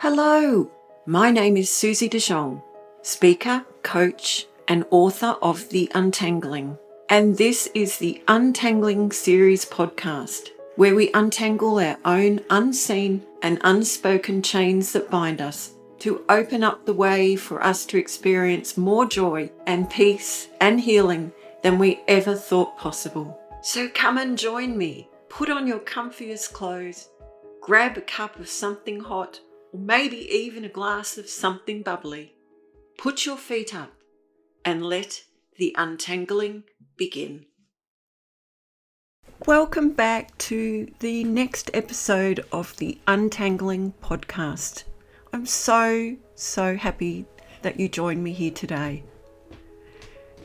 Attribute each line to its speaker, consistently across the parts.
Speaker 1: Hello, my name is Susie de Jong, speaker, coach, and author of The Untangling. And this is the Untangling Series podcast, where we untangle our own unseen and unspoken chains that bind us to open up the way for us to experience more joy and peace and healing than we ever thought possible. So come and join me. Put on your comfiest clothes, grab a cup of something hot, or maybe even a glass of something bubbly. Put your feet up and let the untangling begin. Welcome back to the next episode of the Untangling podcast. I'm so happy that you joined me here today.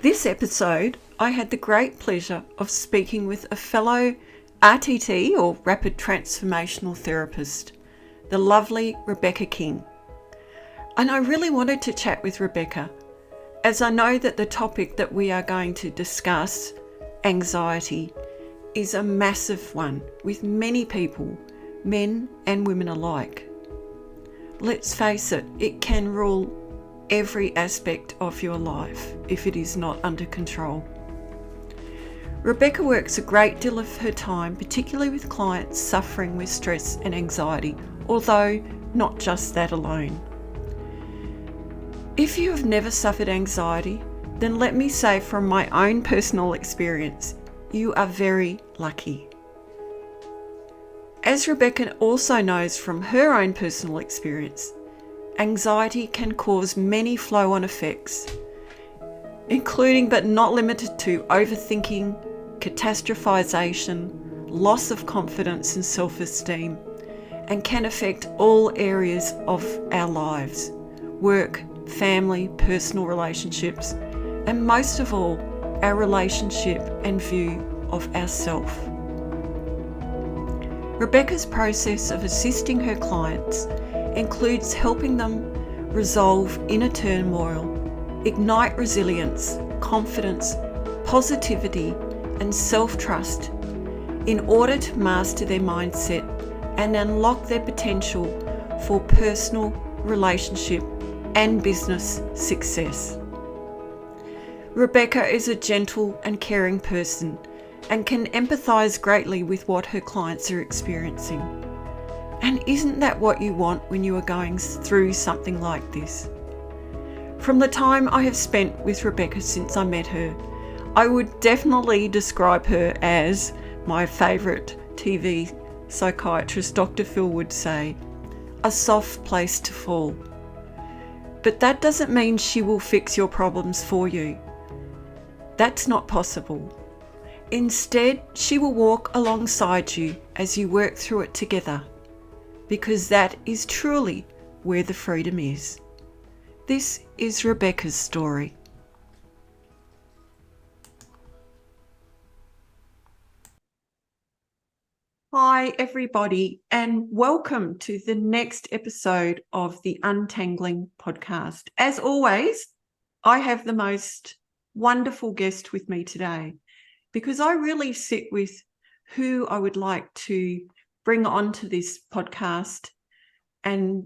Speaker 1: This episode, I had the great pleasure of speaking with a fellow RTT or Rapid Transformational Therapist, the lovely Rebekah King. And I really wanted to chat with Rebekah, as I know that the topic that we are going to discuss, anxiety, is a massive one with many people, men and women alike. Let's face it, it can rule every aspect of your life if it is not under control. Rebekah works a great deal of her time, particularly with clients suffering with stress and anxiety, although not just that alone. If you have never suffered anxiety, then let me say from my own personal experience, you are very lucky. As Rebekah also knows from her own personal experience, anxiety can cause many flow-on effects, including but not limited to overthinking, catastrophisation, loss of confidence and self-esteem, and can affect all areas of our lives: work, family, personal relationships, and most of all, our relationship and view of ourself. Rebekah's process of assisting her clients includes helping them resolve inner turmoil, ignite resilience, confidence, positivity, and self-trust in order to master their mindset and unlock their potential for personal, relationship, and business success. Rebekah is a gentle and caring person and can empathise greatly with what her clients are experiencing. And isn't that what you want when you are going through something like this? From the time I have spent with Rebekah since I met her, I would definitely describe her as my favourite TV psychiatrist, Dr. Phil, would say, a soft place to fall. But that doesn't mean she will fix your problems for you. That's not possible. Instead, she will walk alongside you as you work through it together, because that is truly where the freedom is. This is Rebekah's story. Hi everybody, and welcome to the next episode of the Untangling podcast. As always, I have the most wonderful guest with me today, because I really sit with who I would like to bring onto this podcast and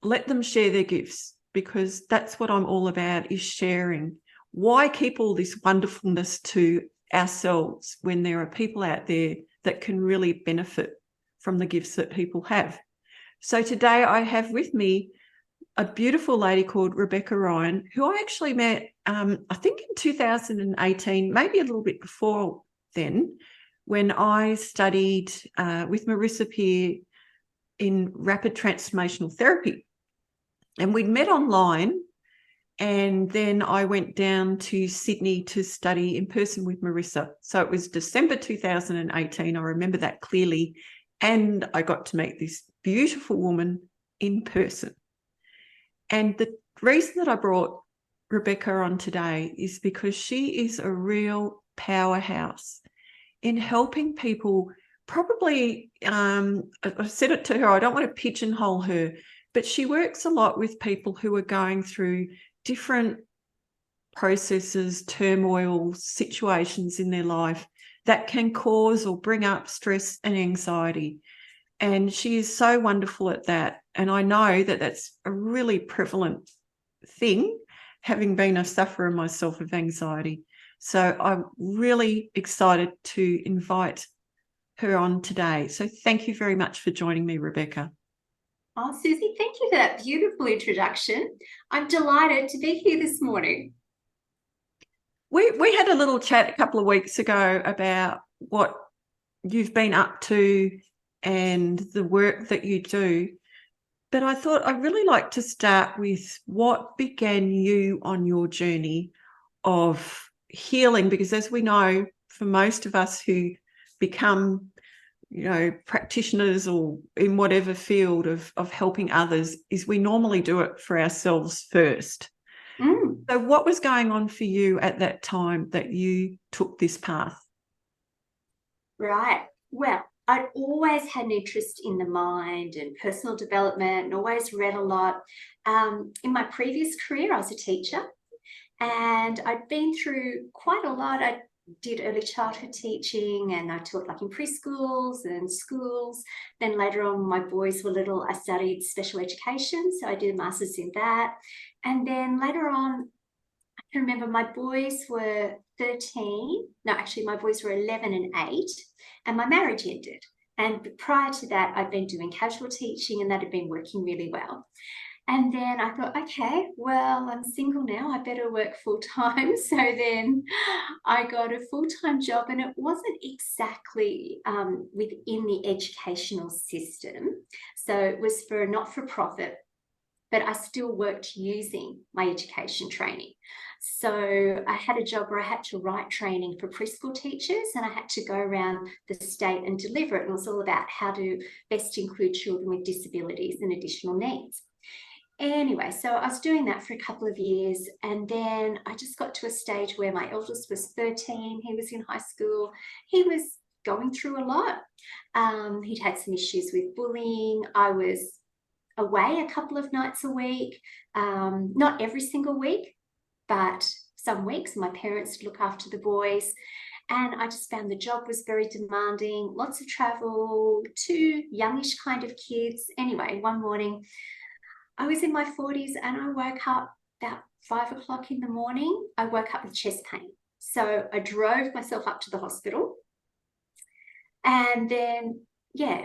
Speaker 1: let them share their gifts, because that's what I'm all about, is sharing. Why keep all this wonderfulness to ourselves when there are people out there that can really benefit from the gifts that people have? So today I have with me a beautiful lady called Rebekah Ryan, who I actually met, I think in 2018, maybe a little bit before then, when I studied with Marissa Peer in Rapid Transformational Therapy. And we'd met online, and then I went down to Sydney to study in person with Marissa. So it was December 2018. I remember that clearly. And I got to meet this beautiful woman in person. And the reason that I brought Rebekah on today is because she is a real powerhouse in helping people. Probably, I said it to her, I don't want to pigeonhole her, but she works a lot with people who are going through different processes, turmoil, situations in their life that can cause or bring up stress and anxiety. And she is so wonderful at that. And I know that that's a really prevalent thing, having been a sufferer myself of anxiety. So I'm really excited to invite her on today. So thank you very much for joining me, Rebekah.
Speaker 2: Oh, Susie, thank you for that beautiful introduction. I'm delighted to be here this morning.
Speaker 1: We had a little chat a couple of weeks ago about what you've been up to and the work that you do. But I thought I'd really like to start with what began you on your journey of healing, because as we know, for most of us who become, practitioners or in whatever field of helping others, is we normally do it for ourselves first. So what was going on for you at that time that you took this path?
Speaker 2: Right. Well, I'd always had an interest in the mind and personal development and always read a lot. In my previous career, I was a teacher and I'd been through quite a lot. I did early childhood teaching and I taught like in preschools and schools. Then later on, my boys were little, I studied special education. So I did a master's in that. And then later on, I can remember my boys were 13. No, actually, my boys were 11 and 8, and my marriage ended. And prior to that, I'd been doing casual teaching, and that had been working really well. And then I thought, okay, well, I'm single now. I better work full time. So then I got a full time job, and it wasn't exactly within the educational system. So it was for a not for profit, but I still worked using my education training. So I had a job where I had to write training for preschool teachers and I had to go around the state and deliver it. And it was all about how to best include children with disabilities and additional needs. Anyway, so I was doing that for a couple of years. And then I just got to a stage where my eldest was 13. He was in high school. He was going through a lot. He'd had some issues with bullying. I was away a couple of nights a week, not every single week, but some weeks. My parents look after the boys. And I just found the job was very demanding, lots of travel, two youngish kind of kids. Anyway, one morning, I was in my 40s and I woke up about 5 o'clock in the morning. I woke up with chest pain. So I drove myself up to the hospital. And then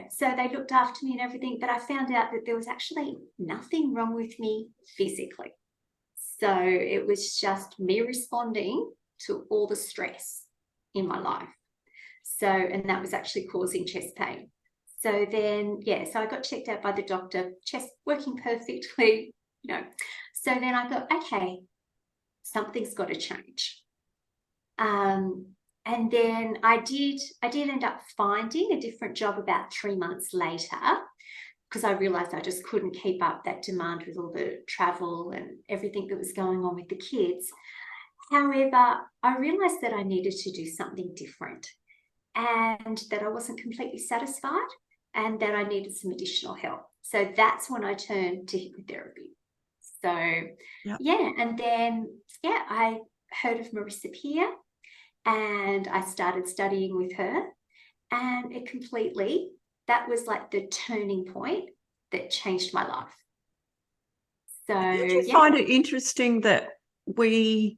Speaker 2: so they looked after me and everything, but I found out that there was actually nothing wrong with me physically. So it was just me responding to all the stress in my life. So, and that was actually causing chest pain. So then, so I got checked out by the doctor, chest working perfectly, So then I thought, okay, something's got to change. And then I did end up finding a different job about 3 months later because I realized I just couldn't keep up that demand with all the travel and everything that was going on with the kids. However, I realized that I needed to do something different and that I wasn't completely satisfied and that I needed some additional help. So that's when I turned to hypnotherapy. So, and then, I heard of Marissa Peer. And I started studying with her and that was like the turning point that changed my life. So
Speaker 1: Did you find it interesting that or maybe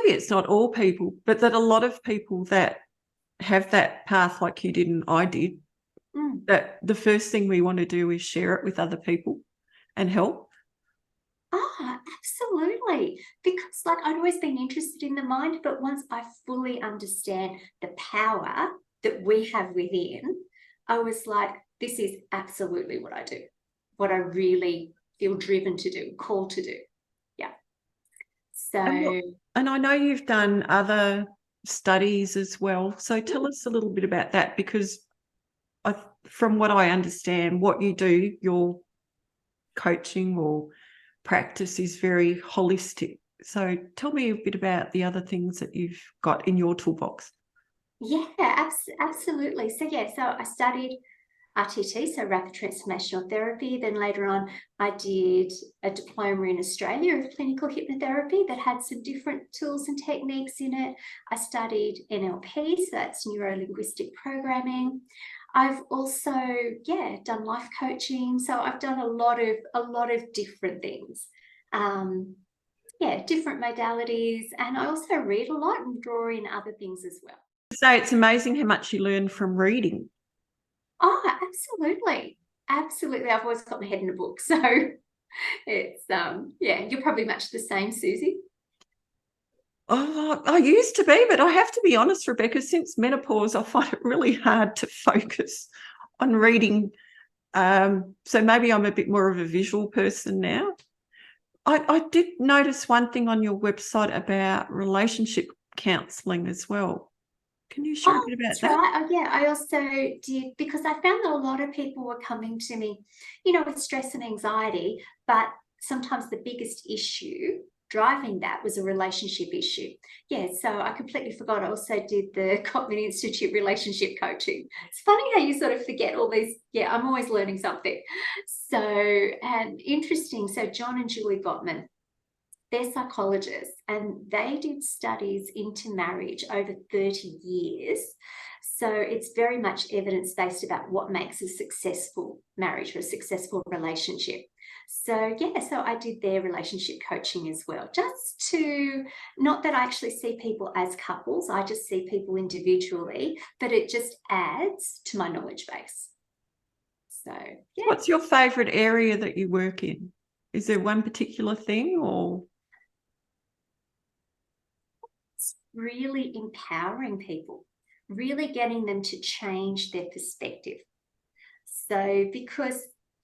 Speaker 1: it's not all people, but that a lot of people that have that path like you did and I did, that the first thing we want to do is share it with other people and help?
Speaker 2: Oh, absolutely. Because I'd always been interested in the mind, but once I fully understand the power that we have within, I was like, this is absolutely what I do, what I really feel driven to do, called to do. Yeah. So,
Speaker 1: and I know you've done other studies as well. So tell us a little bit about that, because from what I understand, what you do, your coaching or practice is very holistic. So tell me a bit about the other things that you've got in your toolbox.
Speaker 2: Yeah, absolutely. So I studied RTT, so Rapid Transformational Therapy. Then later on, I did a diploma in Australia of clinical hypnotherapy that had some different tools and techniques in it. I studied NLP, so that's neuro-linguistic programming. I've also, done life coaching. So I've done a lot of different things. Different modalities. And I also read a lot and draw in other things as well.
Speaker 1: So it's amazing how much you learn from reading.
Speaker 2: Oh, absolutely. Absolutely. I've always got my head in a book. So it's, you're probably much the same, Susie.
Speaker 1: Oh, I used to be, but I have to be honest, Rebekah, since menopause, I find it really hard to focus on reading. So maybe I'm a bit more of a visual person now. I did notice one thing on your website about relationship counselling as well. Can you share a bit about
Speaker 2: That's
Speaker 1: that?
Speaker 2: right. Oh, yeah. I also did, because I found that a lot of people were coming to me, with stress and anxiety, but sometimes the biggest issue driving that was a relationship issue. Yeah, so I completely forgot. I also did the Cotman Institute relationship coaching. It's funny how you sort of forget all these. Yeah, I'm always learning something. So, and interesting. So John and Julie Gottman, they're psychologists, and they did studies into marriage over 30 years. So it's very much evidence-based about what makes a successful marriage or a successful relationship. So so I did their relationship coaching as well, just to, not that I actually see people as couples, I just see people individually, but it just adds to my knowledge base. So, yeah.
Speaker 1: What's your favourite area that you work in? Is there one particular thing, or?
Speaker 2: Really empowering people, really getting them to change their perspective. So, because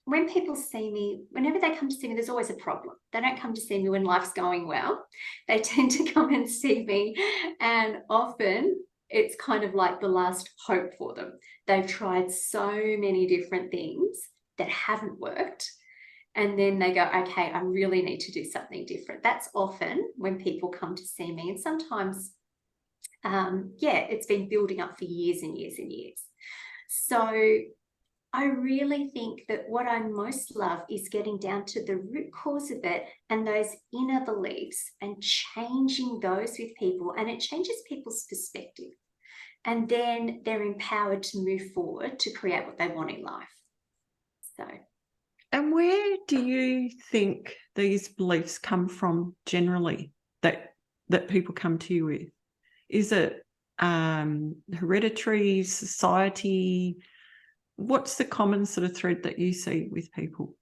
Speaker 2: when people see me, whenever they come to see me, there's always a problem. They don't come to see me when life's going well. They tend to come and see me, and often it's kind of like the last hope for them. They've tried so many different things that haven't worked. And then they go, okay, I really need to do something different. That's often when people come to see me. And sometimes it's been building up for years and years and years. So I really think that what I most love is getting down to the root cause of it and those inner beliefs and changing those with people. And it changes people's perspective. And then they're empowered to move forward to create what they want in life. So.
Speaker 1: And where do you think these beliefs come from generally that people come to you with? Is it hereditary, society? What's the common sort of thread that you see with people?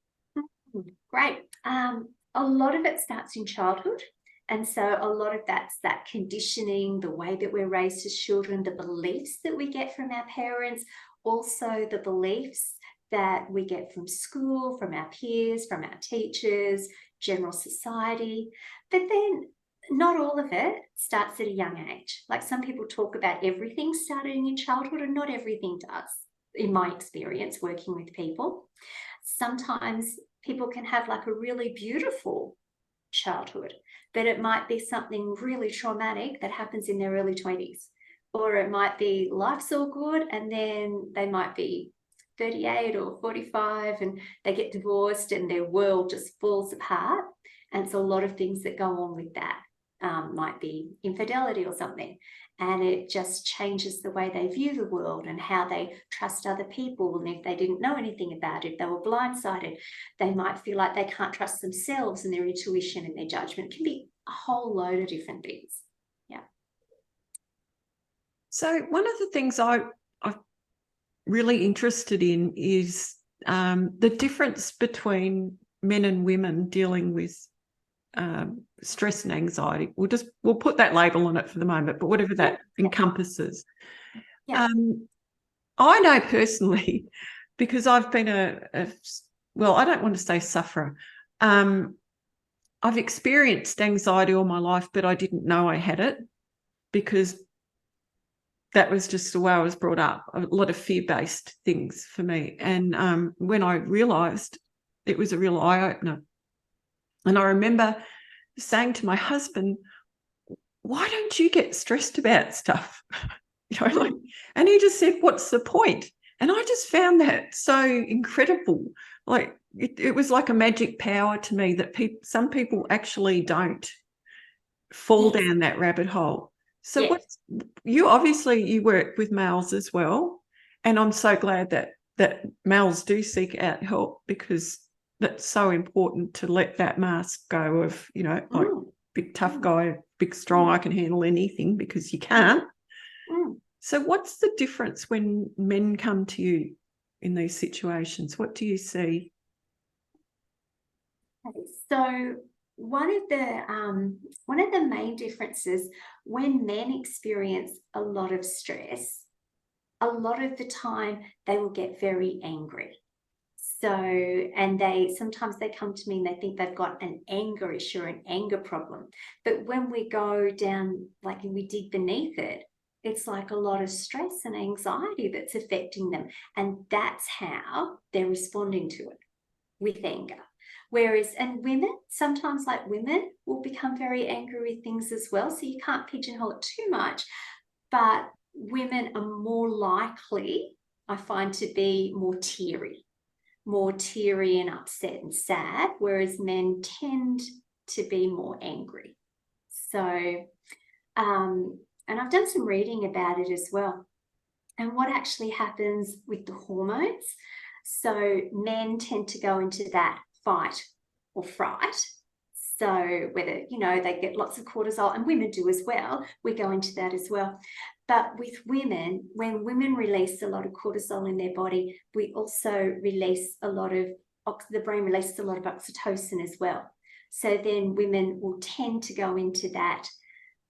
Speaker 2: Great. A lot of it starts in childhood. And so a lot of that's that conditioning, the way that we're raised as children, the beliefs that we get from our parents, also the beliefs that we get from school, from our peers, from our teachers, general society. But then not all of it starts at a young age. Like some people talk about everything starting in childhood, and not everything does, in my experience working with people. Sometimes people can have like a really beautiful childhood, but it might be something really traumatic that happens in their early 20s. Or it might be life's all good, and then they might be 38 or 45 and they get divorced and their world just falls apart. And so a lot of things that go on with that might be infidelity or something. And it just changes the way they view the world and how they trust other people. And if they didn't know anything about it, they were blindsided, they might feel like they can't trust themselves and their intuition and their judgment. It can be a whole load of different things. Yeah.
Speaker 1: So one of the things I'm really interested in is the difference between men and women dealing with stress and anxiety. We'll put that label on it for the moment, but whatever that encompasses.
Speaker 2: Yeah.
Speaker 1: I know personally, because I've been I don't want to say sufferer. I've experienced anxiety all my life, but I didn't know I had it because that was just the way I was brought up, a lot of fear-based things for me. And when I realised, it was a real eye-opener. And I remember saying to my husband, why don't you get stressed about stuff? And he just said, what's the point? And I just found that so incredible. Like it was like a magic power to me that some people actually don't fall down that rabbit hole. So you work with males as well. And I'm so glad that males do seek out help, because that's so important to let that mask go of, like big tough guy, big strong, I can handle anything, because you can't. So what's the difference when men come to you in these situations? What do you see?
Speaker 2: So one of the main differences, when men experience a lot of stress, a lot of the time they will get very angry. So, and sometimes they come to me and they think they've got an anger issue or an anger problem. But when we go down, like we dig beneath it, it's like a lot of stress and anxiety that's affecting them. And that's how they're responding to it, with anger. Whereas, and women, sometimes like women will become very angry with things as well. So you can't pigeonhole it too much, but women are more likely, I find, to be more teary and upset and sad, whereas men tend to be more angry. So, and I've done some reading about it as well, and what actually happens with the hormones. So men tend to go into that fight or fright. So whether, they get lots of cortisol, and women do as well, we go into that as well. But with women, when women release a lot of cortisol in their body, we also release the brain releases a lot of oxytocin as well. So then women will tend to go into that,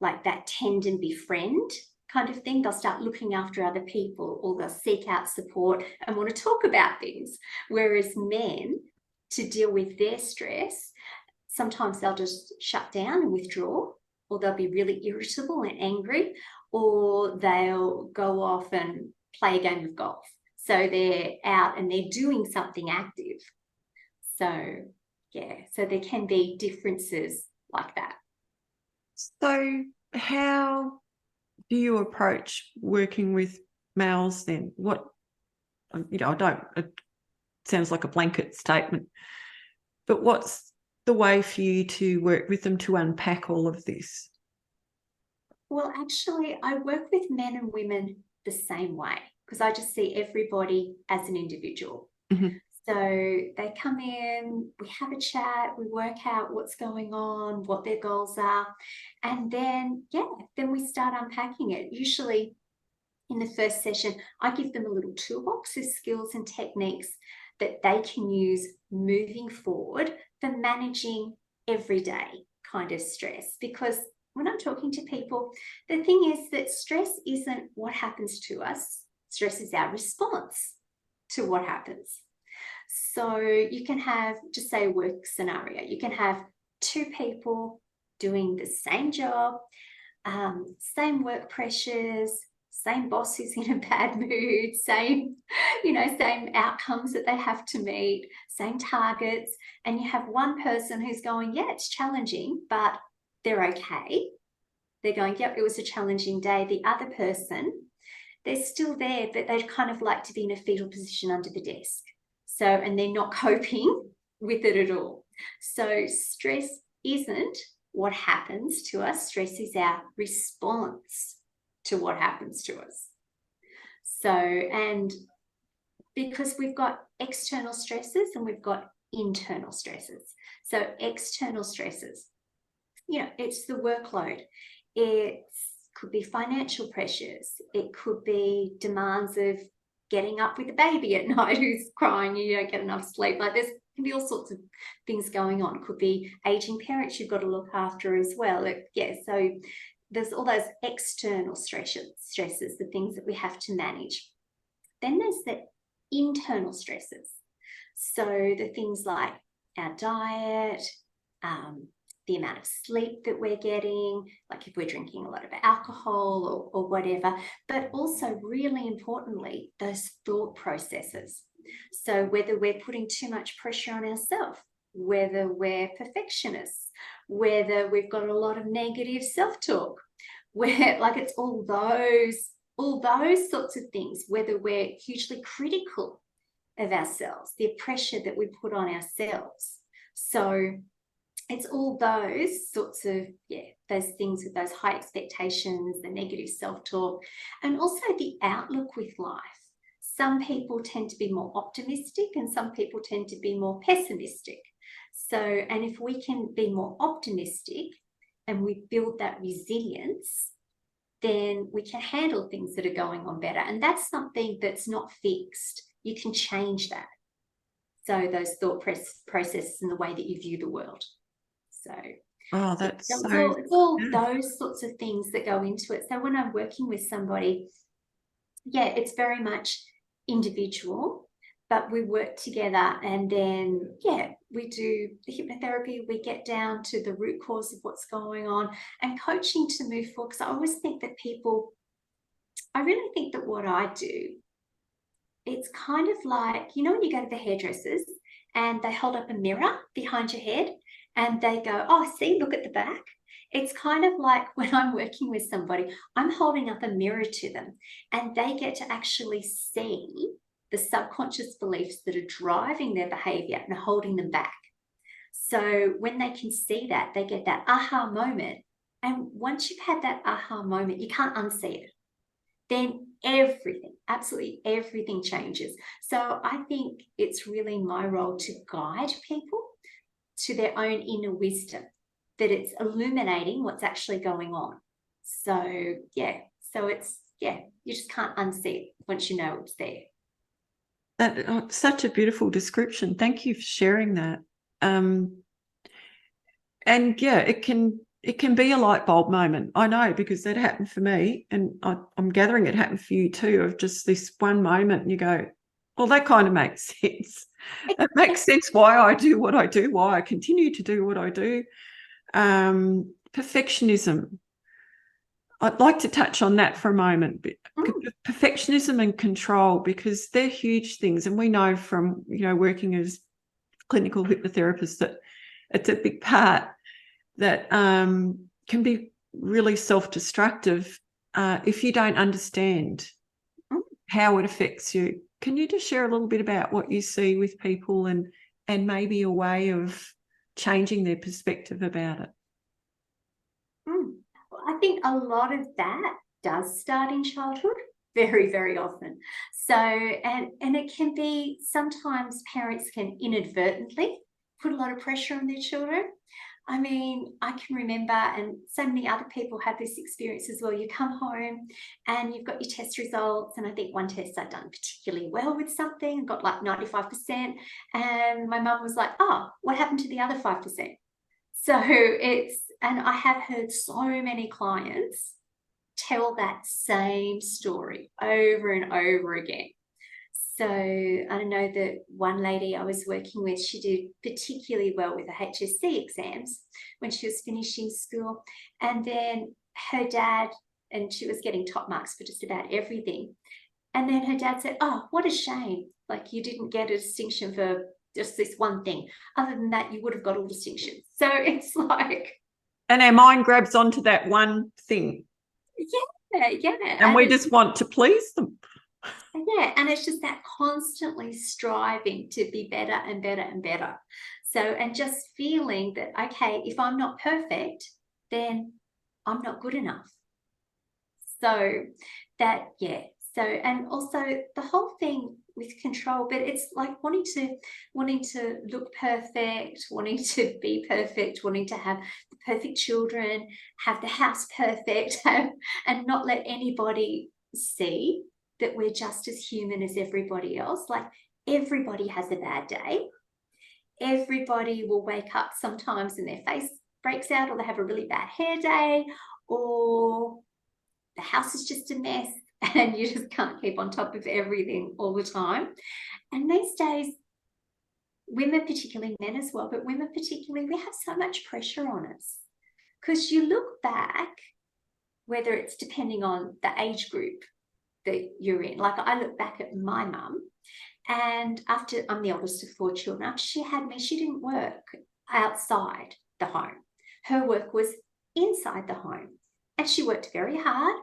Speaker 2: like that tend and befriend kind of thing. They'll start looking after other people, or they'll seek out support and want to talk about things. Whereas men, to deal with their stress, sometimes they'll just shut down and withdraw, or they'll be really irritable and angry, or they'll go off and play a game of golf. So they're out and they're doing something active. So, yeah, so there can be differences like that.
Speaker 1: So how do you approach working with males then? It sounds like a blanket statement, but what's the way for you to work with them to unpack all of this?
Speaker 2: Well, actually, I work with men and women the same way, because I just see everybody as an individual.
Speaker 1: Mm-hmm.
Speaker 2: So they come in, we have a chat, we work out what's going on, what their goals are, and then we start unpacking it. Usually in the first session, I give them a little toolbox of skills and techniques that they can use moving forward for managing everyday kind of stress. Because when I'm talking to people, the thing is that stress isn't what happens to us. Stress is our response to what happens. So you can have, just say, a work scenario. You can have two people doing the same job, same work pressures, same boss who's in a bad mood, same outcomes that they have to meet, same targets. And you have one person who's going, yeah, it's challenging, but they're okay. They're going, yep, it was a challenging day. The other person, they're still there, but they'd kind of like to be in a fetal position under the desk. So, and they're not coping with it at all. So stress isn't what happens to us. Stress is our response to what happens to us. So, and because we've got external stresses and we've got internal stresses. So external stresses, it's the workload. It could be financial pressures. It could be demands of getting up with a baby at night who's crying, you don't get enough sleep. Like, there's can be all sorts of things going on. It could be aging parents you've got to look after as well. So there's all those external stresses, the things that we have to manage. Then there's the internal stresses. So the things like our diet, the amount of sleep that we're getting, like if we're drinking a lot of alcohol or whatever, but also really importantly, those thought processes. So whether we're putting too much pressure on ourselves, whether we're perfectionists, whether we've got a lot of negative self-talk, where like it's all those sorts of things, whether we're hugely critical of ourselves, the pressure that we put on ourselves. So it's all those sorts of, those things with those high expectations, the negative self-talk, and also the outlook with life. some people tend to be more optimistic and some people tend to be more pessimistic. So, and if we can be more optimistic and we build that resilience, then we can handle things that are going on better. And that's something that's not fixed. You can change that. So those thought processes and the way that you view the world. So
Speaker 1: that's
Speaker 2: it's all those sorts of things that go into it. So when I'm working with somebody, yeah, it's very much individual, but we work together, and then, yeah, we do the hypnotherapy. We get down to the root cause of what's going on and coaching to move forward. Because I always think that I really think that what I do, it's kind of like, when you go to the hairdressers and they hold up a mirror behind your head and they go, oh, see, look at the back. It's kind of like when I'm working with somebody, I'm holding up a mirror to them and they get to actually see the subconscious beliefs that are driving their behavior and holding them back. So when they can see that, they get that aha moment. And once you've had that aha moment, you can't unsee it. Then everything, absolutely everything changes. So I think it's really my role to guide people to their own inner wisdom, that it's illuminating what's actually going on. So, yeah, you just can't unsee it once you know it's there.
Speaker 1: Such a beautiful description. Thank you for sharing that. And yeah, it can be a light bulb moment. I know, because that happened for me, and I'm gathering it happened for you too, of just this one moment and you go, well, that kind of makes sense. It makes sense why I do what I do, why I continue to do what I do. Perfectionism. I'd like to touch on that for a moment. Perfectionism and control, because they're huge things. And we know from, working as clinical hypnotherapists that it's a big part that can be really self-destructive if you don't understand how it affects you. Can you just share a little bit about what you see with people and maybe a way of changing their perspective about it?
Speaker 2: Well, I think a lot of that does start in childhood, very, very often. So, and it can be, sometimes parents can inadvertently put a lot of pressure on their children. I mean, I can remember, and so many other people have this experience as well. You come home and you've got your test results, and I think one test I'd done particularly well with something and got like 95%. And my mum was like, oh, what happened to the other 5%? So and I have heard so many clients tell that same story over and over again. So I know that one lady I was working with, she did particularly well with the HSC exams when she was finishing school. And then her dad, and she was getting top marks for just about everything. And then her dad said, oh, what a shame. Like, you didn't get a distinction for just this one thing. Other than that, you would have got all distinctions. So it's like...
Speaker 1: And our mind grabs onto that one thing.
Speaker 2: Yeah.
Speaker 1: And we just want to please them.
Speaker 2: Yeah, and it's just that constantly striving to be better and better and better. So, and just feeling that, okay, if I'm not perfect, then I'm not good enough. So that, yeah. So, and also the whole thing with control, but it's like wanting to look perfect, wanting to be perfect, wanting to have the perfect children, have the house perfect, and not let anybody see that we're just as human as everybody else. Like, everybody has a bad day. Everybody will wake up sometimes and their face breaks out, or they have a really bad hair day, or the house is just a mess and you just can't keep on top of everything all the time. And these days, women, particularly men as well, but women particularly, we have so much pressure on us. Because you look back, whether it's depending on the age group that you're in. Like, I look back at my mum, and after, I'm the oldest of 4 children, after she had me, she didn't work outside the home. Her work was inside the home. And she worked very hard,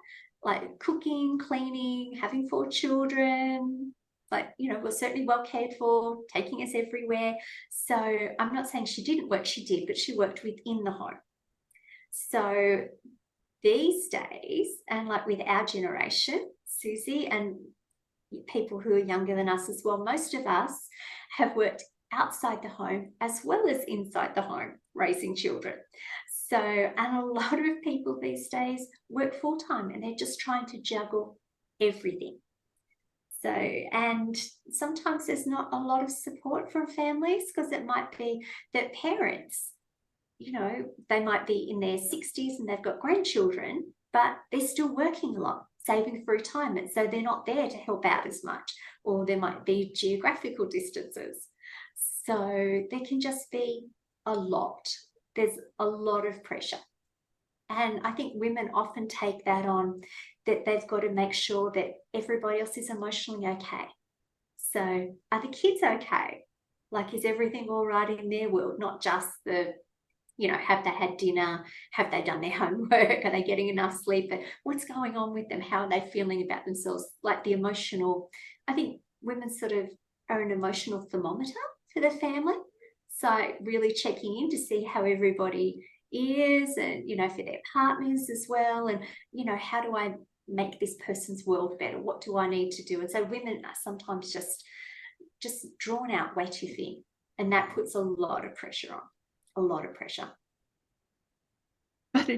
Speaker 2: like cooking, cleaning, having 4 children, like, was certainly well cared for, taking us everywhere. So I'm not saying she didn't work, she did, but she worked within the home. So these days, and like with our generation, Susie, and people who are younger than us as well, most of us have worked outside the home as well as inside the home raising children. So, and a lot of people these days work full-time and they're just trying to juggle everything. So, and sometimes there's not a lot of support from families, because it might be that parents, you know, they might be in their 60s and they've got grandchildren, but they're still working a lot, saving for retirement. So they're not there to help out as much, or there might be geographical distances. So there can just be a lot. There's a lot of pressure. And I think women often take that on, that they've got to make sure that everybody else is emotionally okay. So are the kids okay? Like, is everything all right in their world? Not just the, you know, have they had dinner? Have they done their homework? Are they getting enough sleep? But what's going on with them? How are they feeling about themselves? Like the emotional, I think women sort of are an emotional thermometer for the family. So really checking in to see how everybody is, and, you know, for their partners as well. And, you know, how do I make this person's world better? What do I need to do? And so women are sometimes just drawn out way too thin. And that puts a lot of pressure on, a lot of pressure.
Speaker 1: But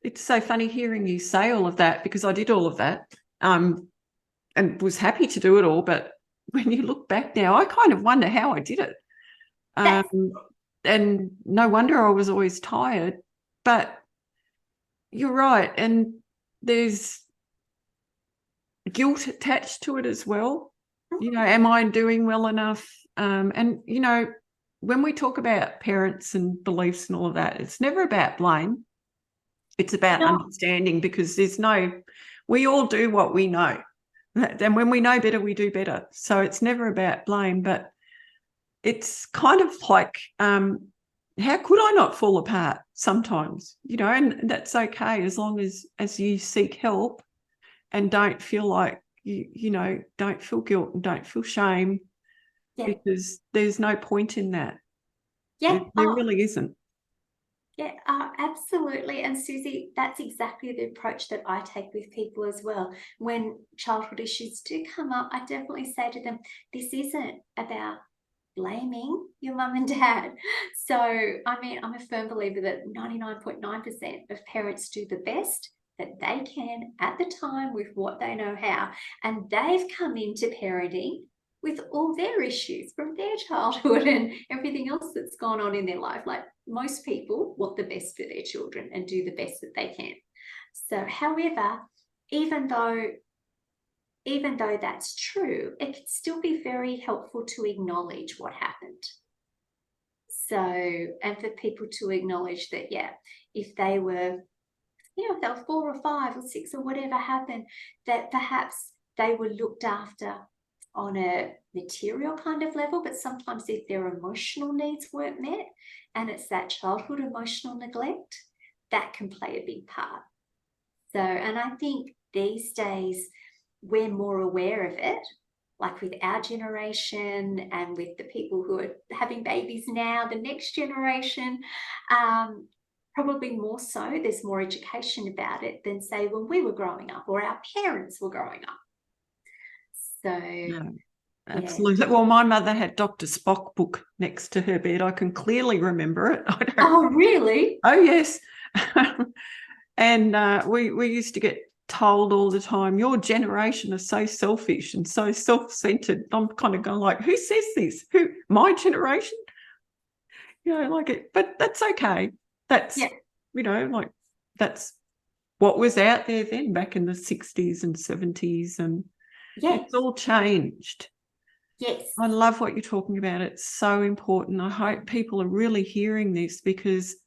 Speaker 1: it's so funny hearing you say all of that, because I did all of that and was happy to do it all. But when you look back now, I kind of wonder how I did it. And no wonder I was always tired. But you're right. And there's guilt attached to it as well. You know, am I doing well enough? And, you know, when we talk about parents and beliefs and all of that, it's never about blame. It's about understanding, because we all do what we know. And when we know better, we do better. So it's never about blame, but it's kind of like, how could I not fall apart sometimes, you know, and that's okay, as long as you seek help and don't feel like, you know, don't feel guilt and don't feel shame, because there's no point in that. There really isn't.
Speaker 2: Yeah, absolutely. And Susie, that's exactly the approach that I take with people as well. When childhood issues do come up, I definitely say to them, this isn't about blaming your mum and dad. So, I mean, I'm a firm believer that 99.9% of parents do the best that they can at the time with what they know how. And they've come into parenting with all their issues from their childhood and everything else that's gone on in their life. Like, most people want the best for their children and do the best that they can. So, however, even though that's true, it can still be very helpful to acknowledge what happened. So, and for people to acknowledge that, yeah, if they were, you know, if they were 4 or 5 or 6 or whatever happened, that perhaps they were looked after on a material kind of level, but sometimes if their emotional needs weren't met, and it's that childhood emotional neglect, that can play a big part. So, and I think these days we're more aware of it, like with our generation and with the people who are having babies now, the next generation, probably more so. There's more education about it than, say, when we were growing up or our parents were growing up. So,
Speaker 1: no, absolutely. Yeah. Well, my mother had Dr. Spock book next to her bed. I can clearly remember it.
Speaker 2: Oh, really?
Speaker 1: Oh, yes. And we used to get told all the time, your generation is so selfish and so self-centered. I'm kind of going like, who says this? Who? My generation? You know, like it, but that's okay. That's, you know, like that's what was out there then, back in the 60s and 70s, and it's all changed.
Speaker 2: Yes.
Speaker 1: I love what you're talking about. It's so important. I hope people are really hearing this, because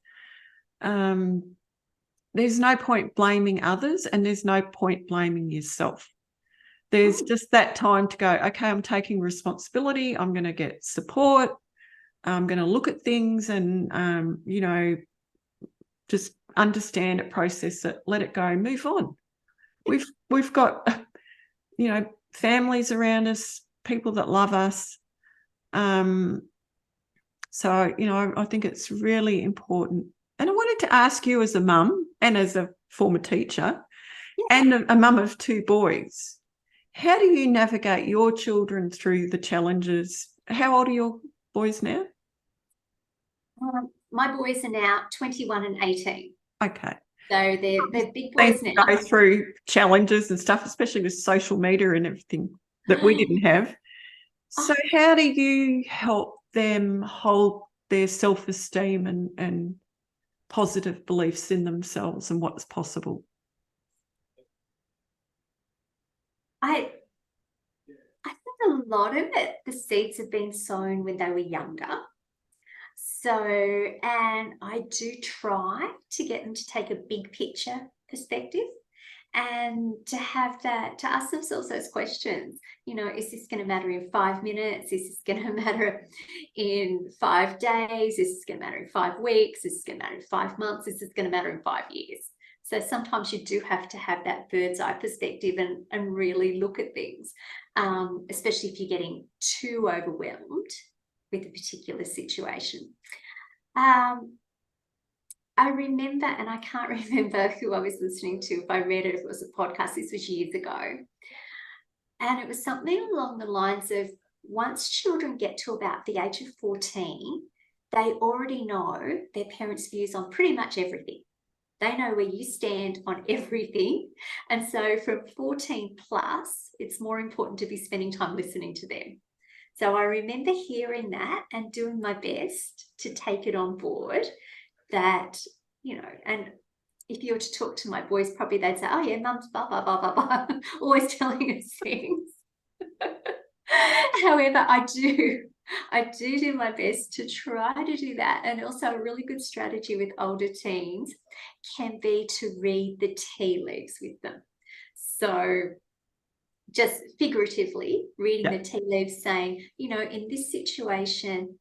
Speaker 1: there's no point blaming others and there's no point blaming yourself. There's just that time to go, okay, I'm taking responsibility. I'm going to get support. I'm going to look at things and, you know, just understand it, process it, let it go, move on. We've got, you know, families around us, people that love us. So, you know, I think it's really important. And I wanted to ask you, as a mum and as a former teacher and a mum of 2 boys, how do you navigate your children through the challenges? How old are your boys now?
Speaker 2: My boys are now 21 and 18.
Speaker 1: Okay.
Speaker 2: So they're big boys now.
Speaker 1: Go through challenges and stuff, especially with social media and everything that we didn't have. So how do you help them hold their self-esteem and positive beliefs in themselves and what's possible?
Speaker 2: I think a lot of it, the seeds have been sown when they were younger. So, and I do try to get them to take a big picture perspective and to have that, to ask themselves those questions. You know, is this going to matter in 5 minutes? Is this going to matter in 5 days? Is this going to matter in 5 weeks? Is this going to matter in 5 months? Is this going to matter in 5 years? So sometimes you do have to have that bird's eye perspective and really look at things, especially if you're getting too overwhelmed with a particular situation. I remember, and I can't remember who I was listening to, if I read it, if it was a podcast, this was years ago. And it was something along the lines of, once children get to about the age of 14, they already know their parents' views on pretty much everything. They know where you stand on everything. And so from 14 plus, it's more important to be spending time listening to them. So I remember hearing that and doing my best to take it on board, that, you know, and if you were to talk to my boys, probably they'd say, oh yeah, mum's blah, blah, blah, blah, blah, always telling us things. However, I do my best to try to do that. And also a really good strategy with older teens can be to read the tea leaves with them. So just figuratively reading the tea leaves, saying, you know, in this situation,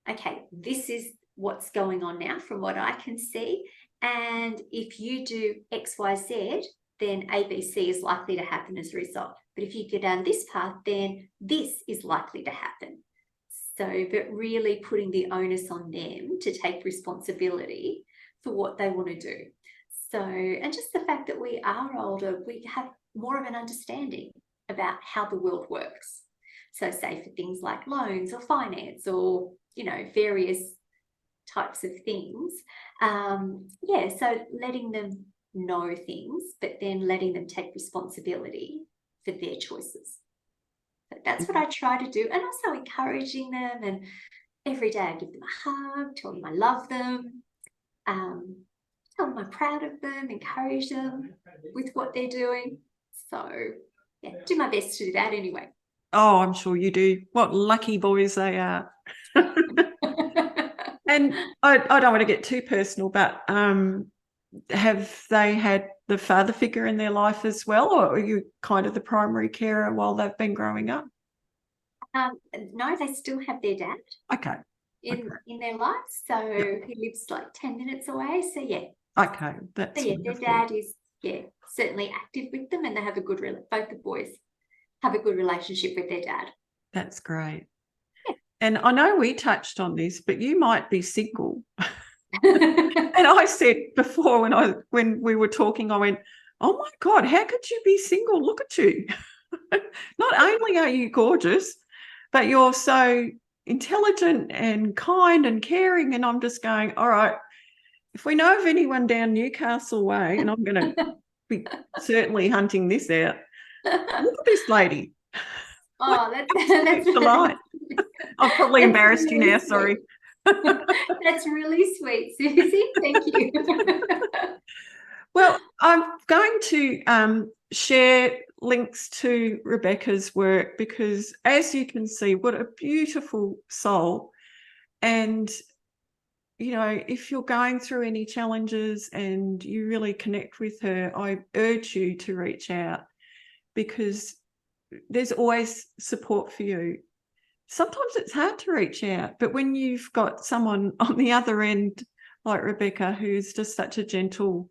Speaker 2: okay, this is what's going on now from what I can see. And if you do X, Y, Z, then A, B, C is likely to happen as a result. But if you go down this path, then this is likely to happen. So, but really putting the onus on them to take responsibility for what they want to do. So, and just the fact that we are older, we have more of an understanding about how the world works. So say for things like loans or finance or, you know, various types of things. So letting them know things, but then letting them take responsibility for their choices. But that's what I try to do. And also encouraging them. And every day I give them a hug, tell them I love them, tell them I'm proud of them, encourage them with what they're doing. So yeah, do my best to do that anyway.
Speaker 1: Oh, I'm sure you do. What lucky boys they are. And I don't want to get too personal, but have they had the father figure in their life as well, or are you kind of the primary carer while they've been growing up?
Speaker 2: No, they still have their dad.
Speaker 1: Okay.
Speaker 2: In their lives. So he lives like 10 minutes away. So yeah.
Speaker 1: Okay. That's
Speaker 2: so, yeah, their dad is certainly active with them, and they have both the boys have a good relationship with their dad.
Speaker 1: That's great. Yeah. And I know we touched on this, but you might be single. And I said before when we were talking, I went, oh my God, how could you be single? Look at you. Not only are you gorgeous, but you're so intelligent and kind and caring. And I'm just going, all right, if we know of anyone down Newcastle way, and I'm going to be certainly hunting this out, look at this lady.
Speaker 2: Oh, that's
Speaker 1: delight. I've probably embarrassed
Speaker 2: really
Speaker 1: you now,
Speaker 2: sweet.
Speaker 1: sorry.
Speaker 2: That's really sweet, Susie. Thank you.
Speaker 1: Well, I'm going to share links to Rebekah's work because, as you can see, what a beautiful soul. And, you know, if you're going through any challenges and you really connect with her, I urge you to reach out because there's always support for you. Sometimes it's hard to reach out, but when you've got someone on the other end like Rebekah, who's just such a gentle,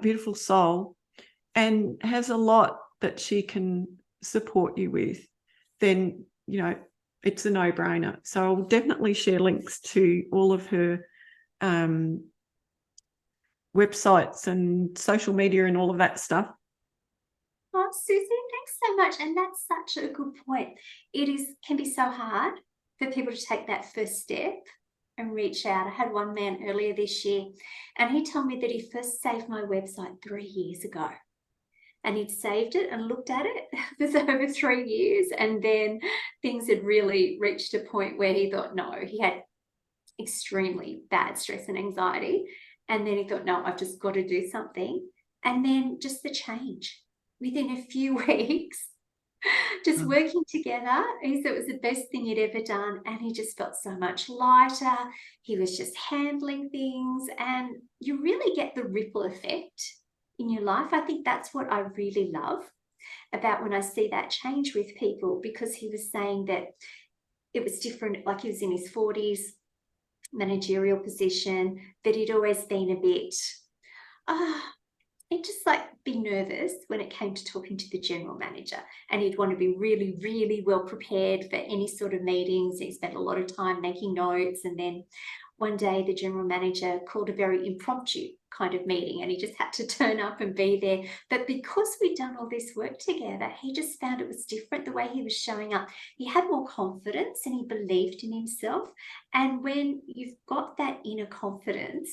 Speaker 1: beautiful soul and has a lot that she can support you with, then, you know, it's a no-brainer. So I'll definitely share links to all of her websites and social media and all of that stuff.
Speaker 2: Oh, Susie, thanks so much. And that's such a good point. Can be so hard for people to take that first step and reach out. I had one man earlier this year, and he told me that he first saved my website 3 years ago. And he'd saved it and looked at it for over 3 years. And then things had really reached a point where he thought, no, he had extremely bad stress and anxiety. And then he thought, no, I've just got to do something. And then just the change within a few weeks, just working together. He said it was the best thing he'd ever done. And he just felt so much lighter. He was just handling things. And you really get the ripple effect in your life. I think that's what I really love about when I see that change with people, because he was saying that it was different, like he was in his 40s, managerial position, that he'd always been a bit, he'd just like be nervous when it came to talking to the general manager, and he'd want to be really, really well prepared for any sort of meetings. He spent a lot of time making notes, and then one day the general manager called a very impromptu kind of meeting, and he just had to turn up and be there. But because we'd done all this work together, he just found it was different the way he was showing up. He had more confidence and he believed in himself. And when you've got that inner confidence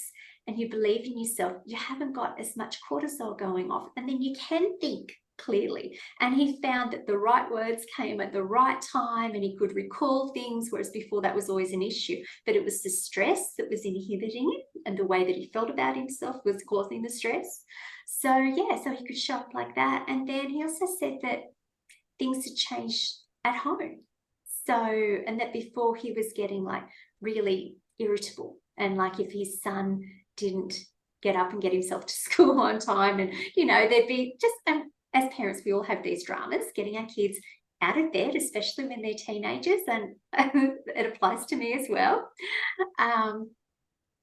Speaker 2: and you believe in yourself, you haven't got as much cortisol going off, and then you can think clearly. And he found that the right words came at the right time, and he could recall things, whereas before that was always an issue. But it was the stress that was inhibiting it, and the way that he felt about himself was causing the stress. So he could show up like that. And then he also said that things had changed at home. So, and that before he was getting like really irritable, and like if his son didn't get up and get himself to school on time, and there'd be just as parents, we all have these dramas getting our kids out of bed, especially when they're teenagers, and it applies to me as well. And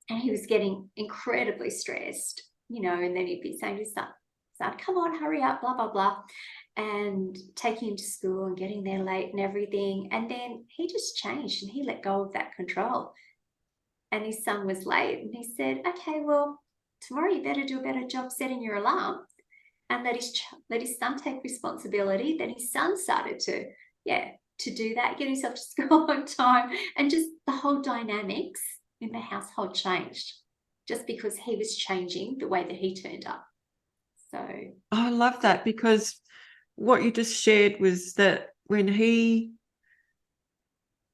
Speaker 2: he was getting incredibly stressed, and then he'd be saying to his son, come on, hurry up, blah, blah, blah, and taking him to school and getting there late and everything. And then he just changed and he let go of that control. And his son was late, and he said, okay, well, tomorrow you better do a better job setting your alarm, and let his son take responsibility. Then his son started to do that, get himself to school on time, and just the whole dynamics in the household changed just because he was changing the way that he turned up. So
Speaker 1: I love that, because what you just shared was that when he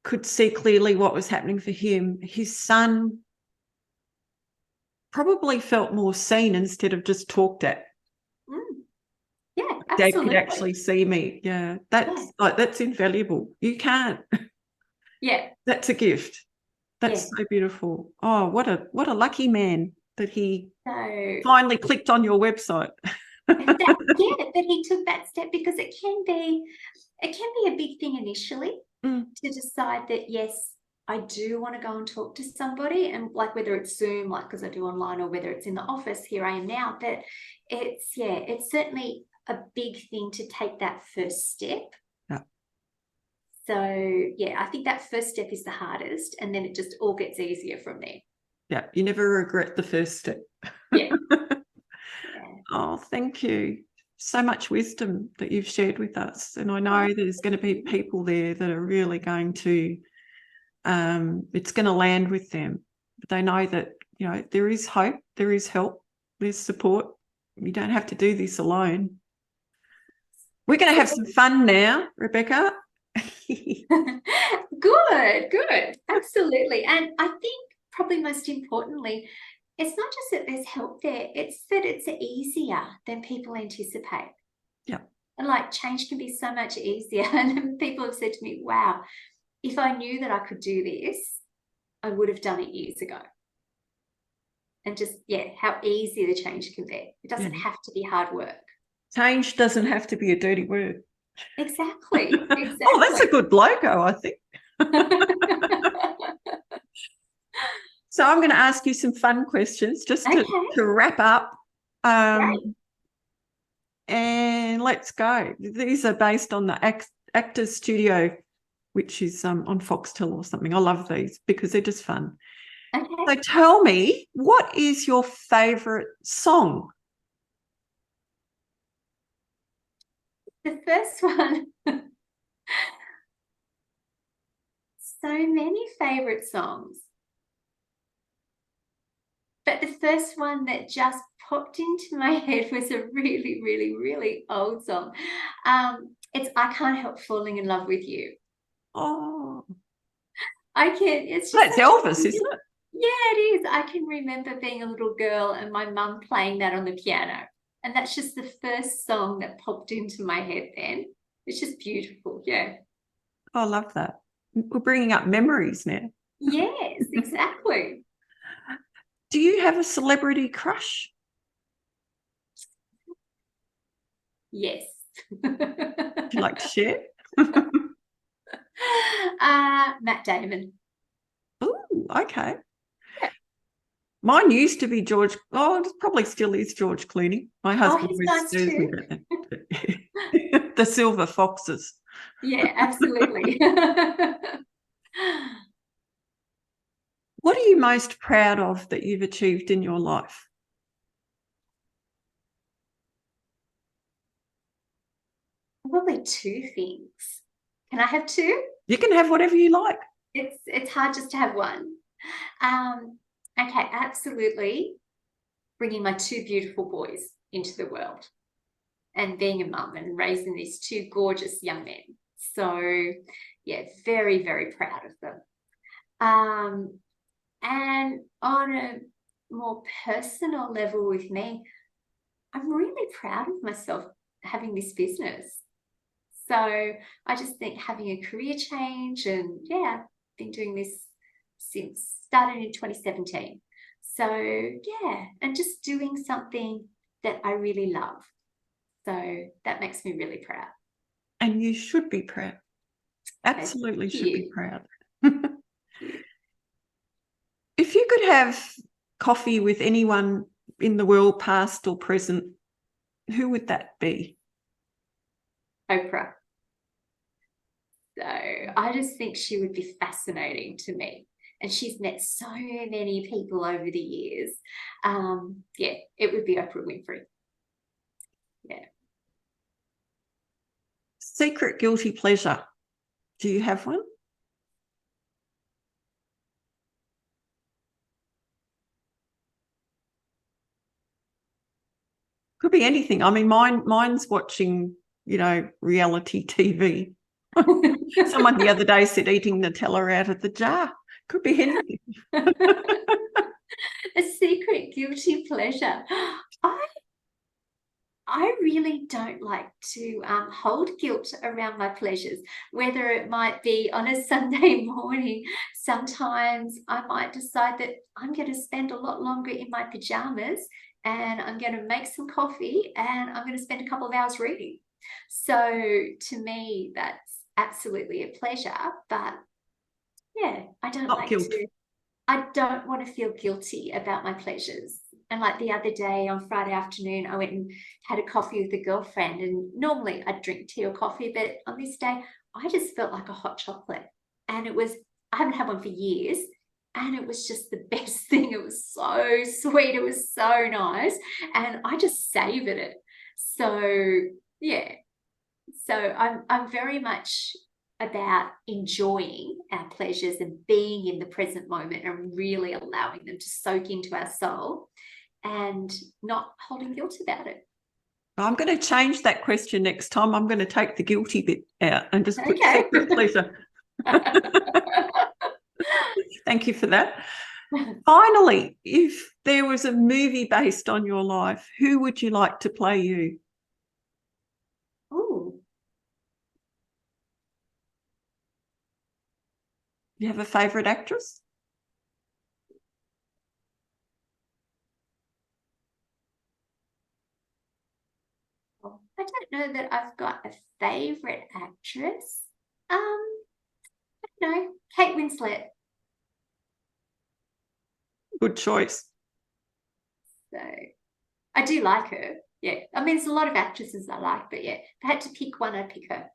Speaker 1: could see clearly what was happening for him, his son probably felt more seen instead of just talked at.
Speaker 2: Yeah,
Speaker 1: Dad
Speaker 2: absolutely.
Speaker 1: could actually see me. Yeah, that's invaluable. You can't.
Speaker 2: Yeah,
Speaker 1: that's a gift. That's so beautiful. Oh, what a lucky man that he finally clicked on your website.
Speaker 2: that he took that step, because it can be a big thing initially to decide that, yes, I do want to go and talk to somebody, and like whether it's Zoom, like because I do online, or whether it's in the office, here I am now. But it's certainly a big thing to take that first step.
Speaker 1: Yeah.
Speaker 2: So I think that first step is the hardest, and then it just all gets easier from there.
Speaker 1: Yeah, you never regret the first step.
Speaker 2: Yeah.
Speaker 1: Oh, thank you. So much wisdom that you've shared with us. And I know there's going to be people there that are really going to, it's going to land with them. But they know that, there is hope, there is help, there's support. You don't have to do this alone. We're going to have some fun now, Rebekah.
Speaker 2: Good. Absolutely. And I think probably most importantly, it's not just that there's help there, it's that it's easier than people anticipate.
Speaker 1: Yeah.
Speaker 2: And like change can be so much easier. And people have said to me, wow, if I knew that I could do this, I would have done it years ago. And just, how easy the change can be. It doesn't have to be hard work.
Speaker 1: Change doesn't have to be a dirty word.
Speaker 2: Exactly.
Speaker 1: Oh, that's a good logo, I think. So I'm going to ask you some fun questions just to wrap up. And let's go. These are based on the Actors Studio, which is on Foxtel or something. I love these because they're just fun.
Speaker 2: Okay.
Speaker 1: So tell me, what is your favourite song?
Speaker 2: The first one, so many favorite songs. But the first one that just popped into my head was a really, really, really old song. It's I Can't Help Falling in Love with You.
Speaker 1: Oh,
Speaker 2: I can, it's just
Speaker 1: that's
Speaker 2: such
Speaker 1: Elvis, isn't it?
Speaker 2: yeah, it is. I can remember being a little girl and my mum playing that on the piano. And that's just the first song that popped into my head then. It's just beautiful. Yeah.
Speaker 1: Oh, I love that. We're bringing up memories now.
Speaker 2: Yes, exactly.
Speaker 1: Do you have a celebrity crush?
Speaker 2: Yes.
Speaker 1: Would you like to share?
Speaker 2: Matt Damon.
Speaker 1: Oh, okay. Mine used to be George. Oh, it probably still is George Clooney. My
Speaker 2: Oh,
Speaker 1: husband
Speaker 2: he's
Speaker 1: always
Speaker 2: nice
Speaker 1: says me
Speaker 2: too.
Speaker 1: that. The silver foxes.
Speaker 2: Yeah, absolutely.
Speaker 1: What are you most proud of that you've achieved in your life?
Speaker 2: Probably two things. Can I have two?
Speaker 1: You can have whatever you like.
Speaker 2: It's hard just to have one. Okay, absolutely. Bringing my two beautiful boys into the world and being a mum and raising these two gorgeous young men. So, yeah, very, very proud of them. And on a more personal level with me, I'm really proud of myself having this business. So I just think having a career change and yeah, been doing this since started in 2017. So yeah, and just doing something that I really love. So that makes me really proud.
Speaker 1: And you should be proud.
Speaker 2: Thank
Speaker 1: Absolutely should be
Speaker 2: you.
Speaker 1: proud.
Speaker 2: Thank you.
Speaker 1: If you could have coffee with anyone in the world, past or present, who would that be?
Speaker 2: Oprah. So I just think she would be fascinating to me. And she's met so many people over the years. Yeah, it would be Oprah Winfrey. Yeah.
Speaker 1: Secret guilty pleasure. Do you have one? Could be anything. I mean, mine's watching, reality TV. Someone the other day said eating Nutella out of the jar. Could be anything.
Speaker 2: A secret guilty pleasure. I really don't like to hold guilt around my pleasures, whether it might be on a Sunday morning. Sometimes I might decide that I'm going to spend a lot longer in my pajamas and I'm going to make some coffee and I'm going to spend a couple of hours reading. So to me, that's absolutely a pleasure. But yeah,
Speaker 1: Not guilt.
Speaker 2: I don't want to feel guilty about my pleasures. And like the other day on Friday afternoon, I went and had a coffee with a girlfriend. And normally I'd drink tea or coffee, but on this day, I just felt like a hot chocolate. And I haven't had one for years. And it was just the best thing. It was so sweet. It was so nice. And I just savored it. So, yeah. So I'm very much about enjoying our pleasures and being in the present moment and really allowing them to soak into our soul and not holding guilt about it.
Speaker 1: I'm going to change that question next time. I'm going to take the guilty bit out and just put
Speaker 2: Okay.
Speaker 1: secret pleasure. Thank you for that. Finally, if there was a movie based on your life, who would you like to play you?
Speaker 2: Oh,
Speaker 1: You have a favourite actress?
Speaker 2: I don't know that I've got a favorite actress. No, Kate Winslet.
Speaker 1: Good choice.
Speaker 2: So I do like her. Yeah. I mean, there's a lot of actresses I like, but yeah, if I had to pick one, I'd pick her.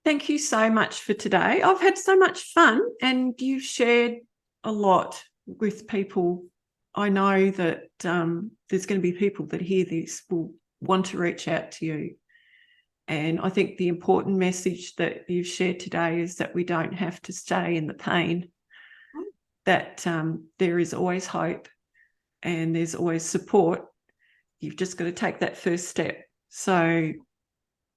Speaker 1: Thank you so much for today. I've had so much fun and you've shared a lot with people. I know that there's going to be people that hear this will want to reach out to you. And I think the important message that you've shared today is that we don't have to stay in the pain, that there is always hope and there's always support. You've just got to take that first step. So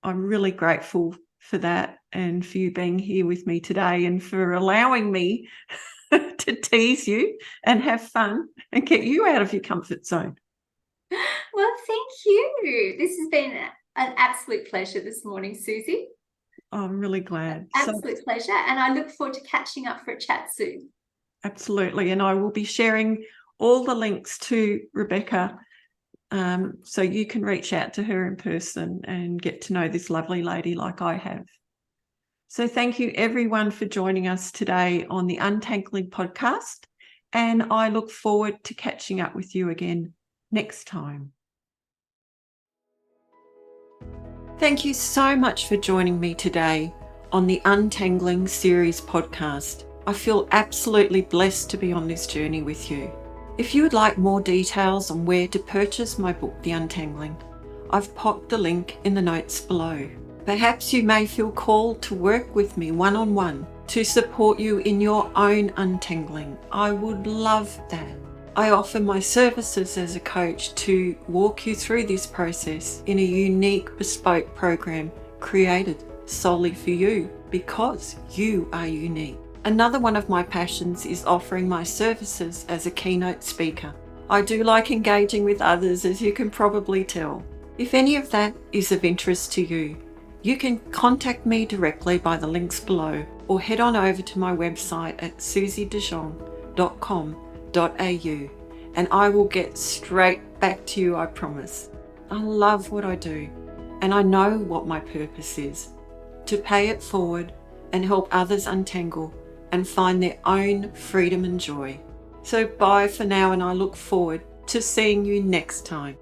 Speaker 1: I'm really grateful for that and for you being here with me today and for allowing me to tease you and have fun and get you out of your comfort zone.
Speaker 2: Well, thank you. This has been an absolute pleasure this morning, Susie.
Speaker 1: I'm really glad.
Speaker 2: Absolute pleasure. And I look forward to catching up for a chat soon.
Speaker 1: Absolutely. And I will be sharing all the links to Rebekah so you can reach out to her in person and get to know this lovely lady like I have. So thank you everyone for joining us today on the Untangling podcast. And I look forward to catching up with you again next time. Thank you so much for joining me today on the Untangling series podcast. I feel absolutely blessed to be on this journey with you. If you would like more details on where to purchase my book, The Untangling, I've popped the link in the notes below. Perhaps you may feel called to work with me one-on-one to support you in your own untangling. I would love that. I offer my services as a coach to walk you through this process in a unique, bespoke program created solely for you because you are unique. Another one of my passions is offering my services as a keynote speaker. I do like engaging with others, as you can probably tell. If any of that is of interest to you, you can contact me directly by the links below or head on over to my website at susiedejeong.com.au and I will get straight back to you, I promise. I love what I do and I know what my purpose is, to pay it forward and help others untangle and find their own freedom and joy. So bye for now, and I look forward to seeing you next time.